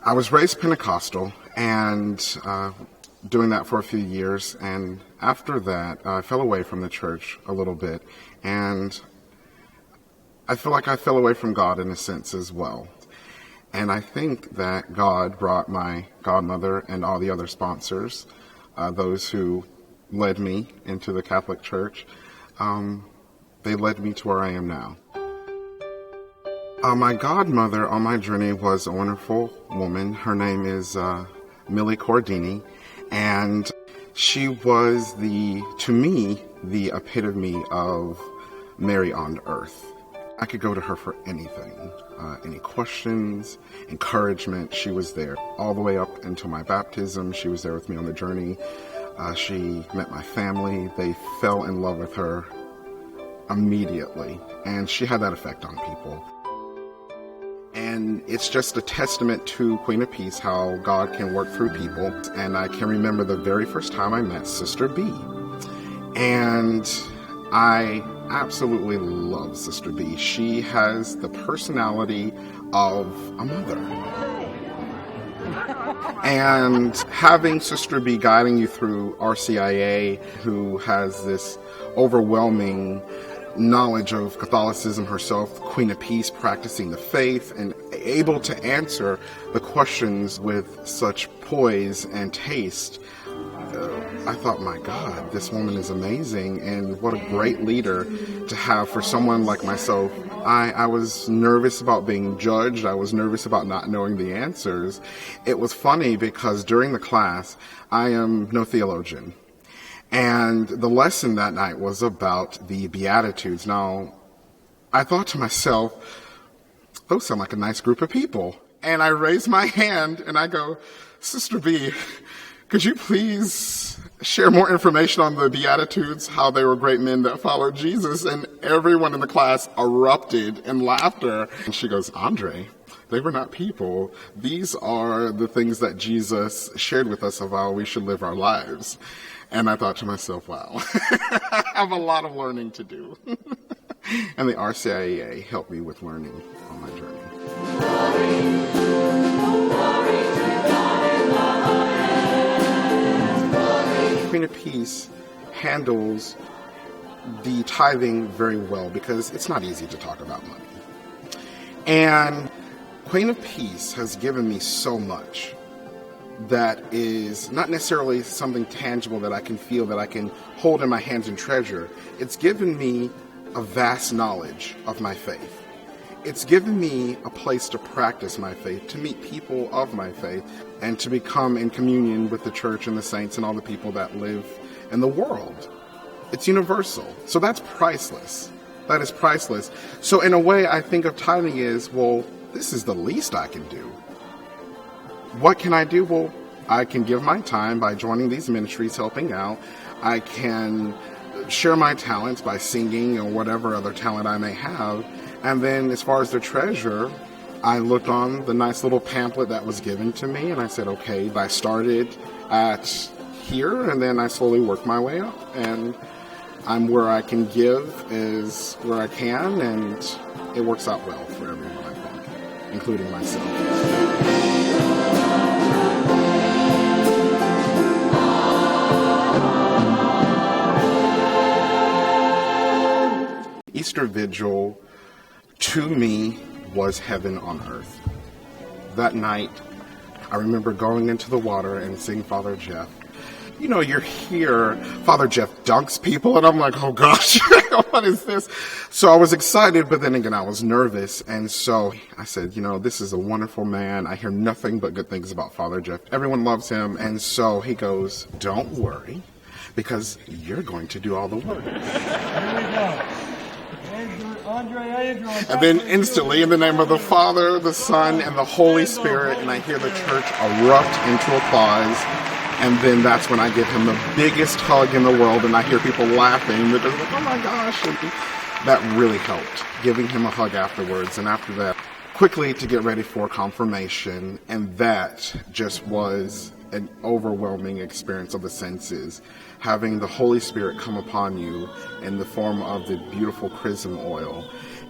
I was raised Pentecostal and doing that for a few years. And after that, I fell away from the church a little bit. And I feel like I fell away from God in a sense as well. And I think that God brought my godmother and all the other sponsors, those who led me into the Catholic Church, they led me to where I am now. My godmother on my journey was a wonderful woman. Her name is Millie Cordini, and she was to me, the epitome of Mary on earth. I could go to her for anything, any questions, encouragement. She was there all the way up until my baptism. She was there with me on the journey. She met my family. They fell in love with her immediately, and she had that effect on people. And it's just a testament to Queen of Peace, how God can work through people. And I can remember the very first time I met Sister B. And I absolutely love Sister B. She has the personality of a mother. And having Sister B guiding you through RCIA, who has this overwhelming knowledge of Catholicism herself, Queen of Peace, practicing the faith, and able to answer the questions with such poise and taste. I thought, my God, this woman is amazing, and what a great leader to have for someone like myself. I was nervous about being judged. I was nervous about not knowing the answers. It was funny because during the class, I am no theologian. And the lesson that night was about the Beatitudes. Now, I thought to myself, those sound like a nice group of people. And I raised my hand and I go, Sister B, could you please share more information on the Beatitudes, how they were great men that followed Jesus? And everyone in the class erupted in laughter. And she goes, Andrae, they were not people. These are the things that Jesus shared with us of how we should live our lives. And I thought to myself, wow, I have a lot of learning to do. And the RCIA helped me with learning on my journey. Queen of Peace handles the tithing very well because it's not easy to talk about money. And Queen of Peace has given me so much that is not necessarily something tangible that I can feel, that I can hold in my hands and treasure. It's given me a vast knowledge of my faith. It's given me a place to practice my faith, to meet people of my faith, and to become in communion with the church and the saints and all the people that live in the world. It's universal. So that's priceless. That is priceless. So in a way, I think of tithing as, well, this is the least I can do. What can I do? Well, I can give my time by joining these ministries, helping out. I can share my talents by singing or whatever other talent I may have. And then as far as the treasure, I looked on the nice little pamphlet that was given to me, and I said, okay, I started at here, and then I slowly worked my way up. And I'm where I can give is where I can, and it works out well for everyone, I think, including myself. Easter Vigil, to me, was heaven on earth. That night, I remember going into the water and seeing Father Jeff. You know, you're here, Father Jeff dunks people, and I'm like, oh gosh, what is this? So I was excited, but then again, I was nervous. And so I said, you know, this is a wonderful man. I hear nothing but good things about Father Jeff. Everyone loves him. And so he goes, don't worry, because you're going to do all the work. Here we go. Andrae, and then instantly, in the name of the Father, the Son, and the Holy Spirit, and I hear the church erupt into applause. And then that's when I give him the biggest hug in the world, and I hear people laughing. They're just like, oh my gosh. And that really helped, giving him a hug afterwards. And after that, quickly to get ready for confirmation. And that just was an overwhelming experience of the senses. Having the Holy Spirit come upon you in the form of the beautiful chrism oil.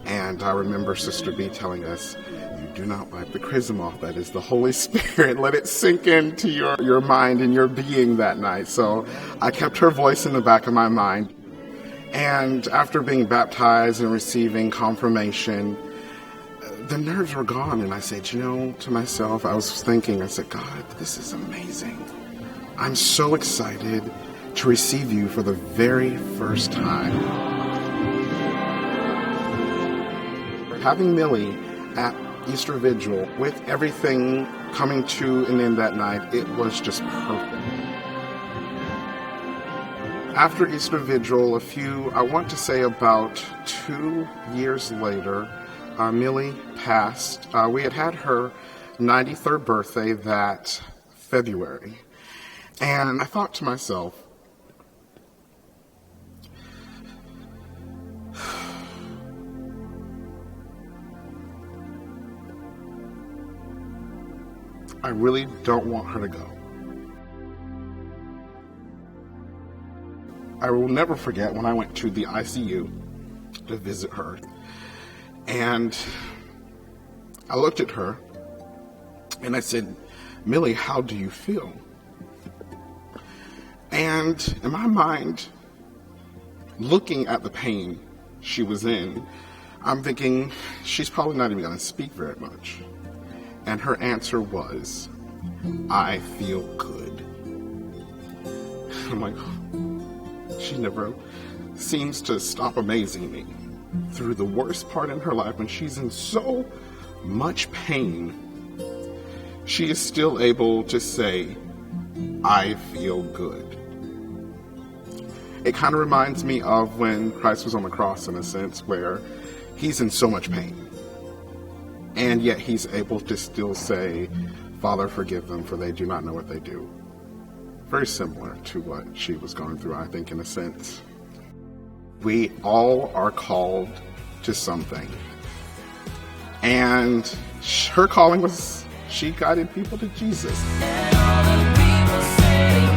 And I remember Sister B telling us, you Do not wipe the chrism off. That is the Holy Spirit. Let it sink into your mind and your being that night. So I kept her voice in the back of my mind. And after being baptized and receiving confirmation, the nerves were gone. And I said, to myself, I was thinking, I said, God, this is amazing. I'm so excited to receive you for the very first time. Having Millie at Easter Vigil, with everything coming to an end that night, it was just perfect. After Easter Vigil, I want to say about 2 years later, Millie passed. We had her 93rd birthday that February. And I thought to myself, I really don't want her to go. I will never forget when I went to the ICU to visit her. And I looked at her and I said, Millie, how do you feel? And in my mind, looking at the pain she was in, I'm thinking, she's probably not even going to speak very much. And her answer was, I feel good. I'm like, she never seems to stop amazing me. Through the worst part in her life, when she's in so much pain, she is still able to say, I feel good. It kind of reminds me of when Christ was on the cross, in a sense, where he's in so much pain. And yet he's able to still say, Father, forgive them, for they do not know what they do. Very similar to what she was going through, I think, in a sense. We all are called to something. And her calling was, she guided people to Jesus. And all the people say